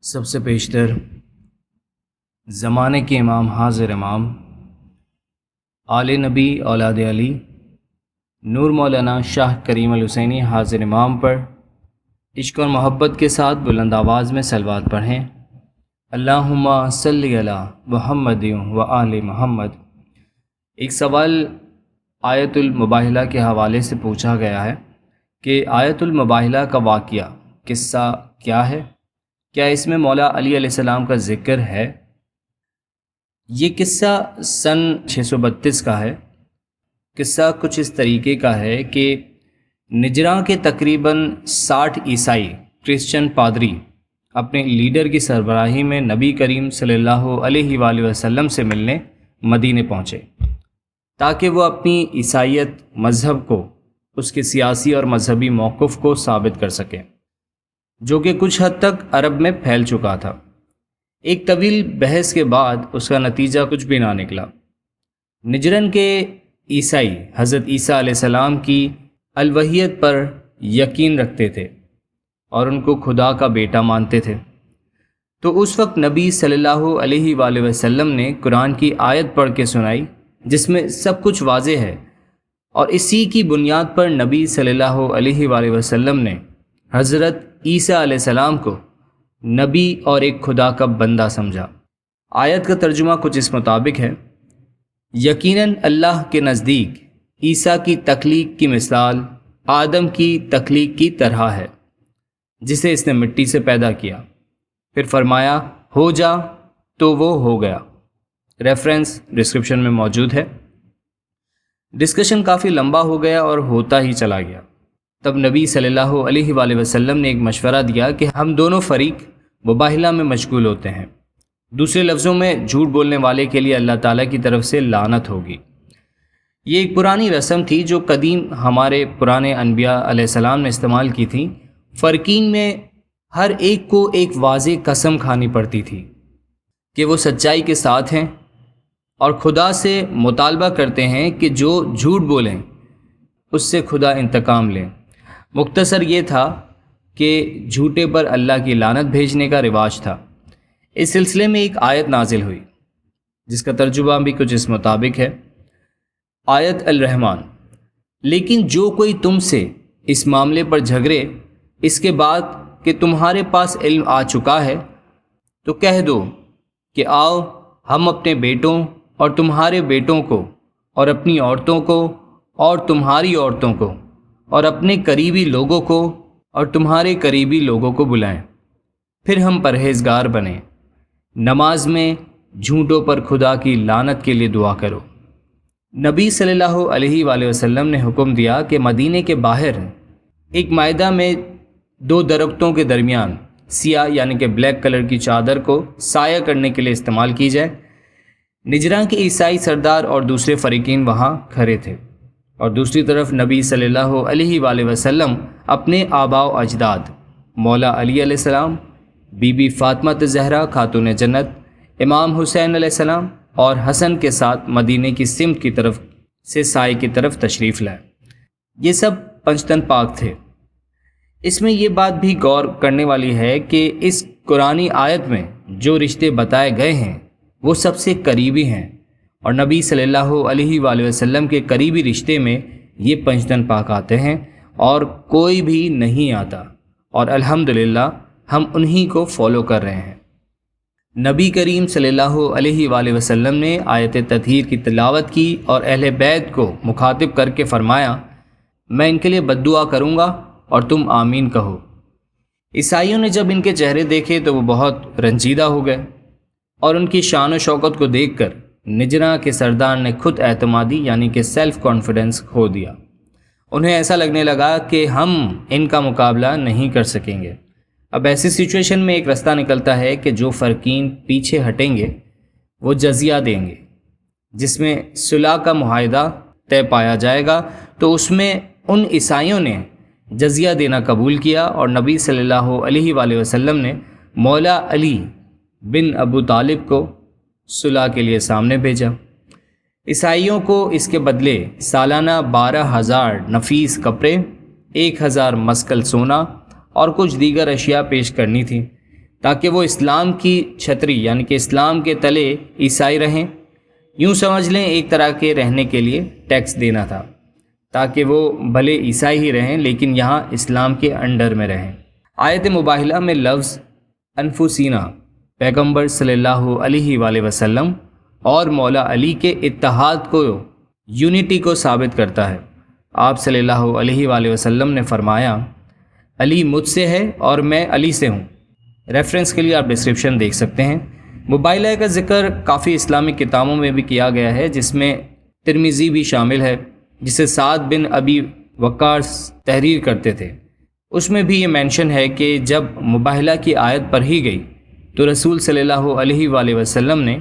سب سے بیشتر زمانے کے امام حاضر امام آل نبی اولاد علی نور مولانا شاہ کریم الحسینی حاضر امام پر عشق اور محبت کے ساتھ بلند آواز میں صلوات پڑھیں۔ اللہم صلی علی محمد و آل محمد۔ ایک سوال آیت المباہلہ کے حوالے سے پوچھا گیا ہے کہ آیت المباہلہ کا واقعہ قصہ کیا ہے؟ کیا اس میں مولا علی علیہ السلام کا ذکر ہے؟ یہ قصہ سن 632 کا ہے۔ قصہ کچھ اس طریقے کا ہے کہ نجران کے تقریباً 60 عیسائی کرسچن پادری اپنے لیڈر کی سربراہی میں نبی کریم صلی اللہ علیہ وآلہ وسلم سے ملنے مدینے پہنچے تاکہ وہ اپنی عیسائیت مذہب کو، اس کے سیاسی اور مذہبی موقف کو ثابت کر سکیں، جو کہ کچھ حد تک عرب میں پھیل چکا تھا۔ ایک طویل بحث کے بعد اس کا نتیجہ کچھ بھی نہ نکلا۔ نجران کے عیسائی حضرت عیسیٰ علیہ السلام کی الوہیت پر یقین رکھتے تھے اور ان کو خدا کا بیٹا مانتے تھے۔ تو اس وقت نبی صلی اللہ علیہ وآلہ وسلم نے قرآن کی آیت پڑھ کے سنائی جس میں سب کچھ واضح ہے، اور اسی کی بنیاد پر نبی صلی اللہ علیہ وآلہ وسلم نے حضرت عیسیٰ علیہ السلام کو نبی اور ایک خدا کا بندہ سمجھا۔ آیت کا ترجمہ کچھ اس مطابق ہے: یقیناً اللہ کے نزدیک عیسیٰ کی تخلیق کی مثال آدم کی تخلیق کی طرح ہے، جسے اس نے مٹی سے پیدا کیا، پھر فرمایا ہو جا تو وہ ہو گیا۔ ریفرنس ڈسکرپشن میں موجود ہے۔ ڈسکشن کافی لمبا ہو گیا اور ہوتا ہی چلا گیا۔ تب نبی صلی اللہ علیہ وآلہ وسلم نے ایک مشورہ دیا کہ ہم دونوں فریق مباہلہ میں مشغول ہوتے ہیں۔ دوسرے لفظوں میں جھوٹ بولنے والے کے لیے اللہ تعالیٰ کی طرف سے لعنت ہوگی۔ یہ ایک پرانی رسم تھی جو قدیم ہمارے پرانے انبیاء علیہ السلام نے استعمال کی تھی۔ فرقین میں ہر ایک کو ایک واضح قسم کھانی پڑتی تھی کہ وہ سچائی کے ساتھ ہیں اور خدا سے مطالبہ کرتے ہیں کہ جو جھوٹ بولیں اس سے خدا انتقام لیں۔ مختصر یہ تھا کہ جھوٹے پر اللہ کی لعنت بھیجنے کا رواج تھا۔ اس سلسلے میں ایک آیت نازل ہوئی جس کا ترجمہ بھی کچھ اس مطابق ہے۔ آیت الرحمن: لیکن جو کوئی تم سے اس معاملے پر جھگڑے اس کے بعد کہ تمہارے پاس علم آ چکا ہے تو کہہ دو کہ آؤ ہم اپنے بیٹوں اور تمہارے بیٹوں کو اور اپنی عورتوں کو اور تمہاری عورتوں کو اور اپنے قریبی لوگوں کو اور تمہارے قریبی لوگوں کو بلائیں، پھر ہم پرہیزگار بنیں۔ نماز میں جھوٹوں پر خدا کی لعنت کے لیے دعا کرو۔ نبی صلی اللہ علیہ وآلہ وسلم نے حکم دیا کہ مدینے کے باہر ایک معاہدہ میں 2 درختوں کے درمیان سیاہ یعنی کہ بلیک کلر کی چادر کو سایہ کرنے کے لیے استعمال کی جائے۔ نجران کے عیسائی سردار اور دوسرے فریقین وہاں کھڑے تھے، اور دوسری طرف نبی صلی اللہ علیہ وآلہ وسلم اپنے آباء و اجداد مولا علی علیہ السلام، بی بی فاطمہ زہرا خاتون جنت، امام حسین علیہ السلام اور حسن کے ساتھ مدینے کی سمت کی طرف سے سائے کی طرف تشریف لائے۔ یہ سب پنجتن پاک تھے۔ اس میں یہ بات بھی غور کرنے والی ہے کہ اس قرآنی آیت میں جو رشتے بتائے گئے ہیں وہ سب سے قریبی ہیں، اور نبی صلی اللہ علیہ وآلہ وسلم کے قریبی رشتے میں یہ پنجتن پاک آتے ہیں اور کوئی بھی نہیں آتا، اور الحمدللہ ہم انہی کو فالو کر رہے ہیں۔ نبی کریم صلی اللہ علیہ وآلہ وسلم نے آیت تطہیر کی تلاوت کی اور اہل بیت کو مخاطب کر کے فرمایا، میں ان کے لیے بد دعا کروں گا اور تم آمین کہو۔ عیسائیوں نے جب ان کے چہرے دیکھے تو وہ بہت رنجیدہ ہو گئے، اور ان کی شان و شوکت کو دیکھ کر نجران کے سردار نے خود اعتمادی یعنی کہ سیلف کانفیڈنس کھو دیا۔ انہیں ایسا لگنے لگا کہ ہم ان کا مقابلہ نہیں کر سکیں گے۔ اب ایسی سچویشن میں ایک رستہ نکلتا ہے کہ جو فرقین پیچھے ہٹیں گے وہ جزیہ دیں گے، جس میں صلح کا معاہدہ طے پایا جائے گا۔ تو اس میں ان عیسائیوں نے جزیہ دینا قبول کیا، اور نبی صلی اللہ علیہ وآلہ وسلم نے مولا علی بن ابو طالب کو صلح کے لیے سامنے بھیجا۔ عیسائیوں کو اس کے بدلے سالانہ 12,000 نفیس کپڑے، 1,000 مسکل سونا اور کچھ دیگر اشیاء پیش کرنی تھی تاکہ وہ اسلام کی چھتری یعنی کہ اسلام کے تلے عیسائی رہیں۔ یوں سمجھ لیں ایک طرح کے رہنے کے لیے ٹیکس دینا تھا تاکہ وہ بھلے عیسائی ہی رہیں لیکن یہاں اسلام کے انڈر میں رہیں۔ آیت مباہلہ میں لفظ انفسینا پیغمبر صلی اللہ علیہ وآلہ وسلم اور مولا علی کے اتحاد کو، یونٹی کو ثابت کرتا ہے۔ آپ صلی اللہ علیہ وآلہ وسلم نے فرمایا، علی مجھ سے ہے اور میں علی سے ہوں۔ ریفرنس کے لیے آپ ڈسکرپشن دیکھ سکتے ہیں۔ مباہلہ کا ذکر کافی اسلامی کتابوں میں بھی کیا گیا ہے، جس میں ترمذی بھی شامل ہے، جسے سعد بن ابی وقاص تحریر کرتے تھے۔ اس میں بھی یہ مینشن ہے کہ جب مباہلہ کی آیت پڑھی گئی تو رسول صلی اللہ علیہ وآلہ وسلم نے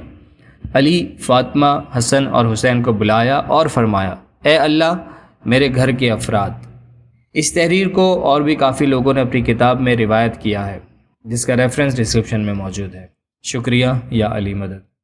علی، فاطمہ، حسن اور حسین کو بلایا اور فرمایا، اے اللہ میرے گھر کے افراد۔ اس تحریر کو اور بھی کافی لوگوں نے اپنی کتاب میں روایت کیا ہے، جس کا ریفرنس ڈسکرپشن میں موجود ہے۔ شکریہ، یا علی مدد۔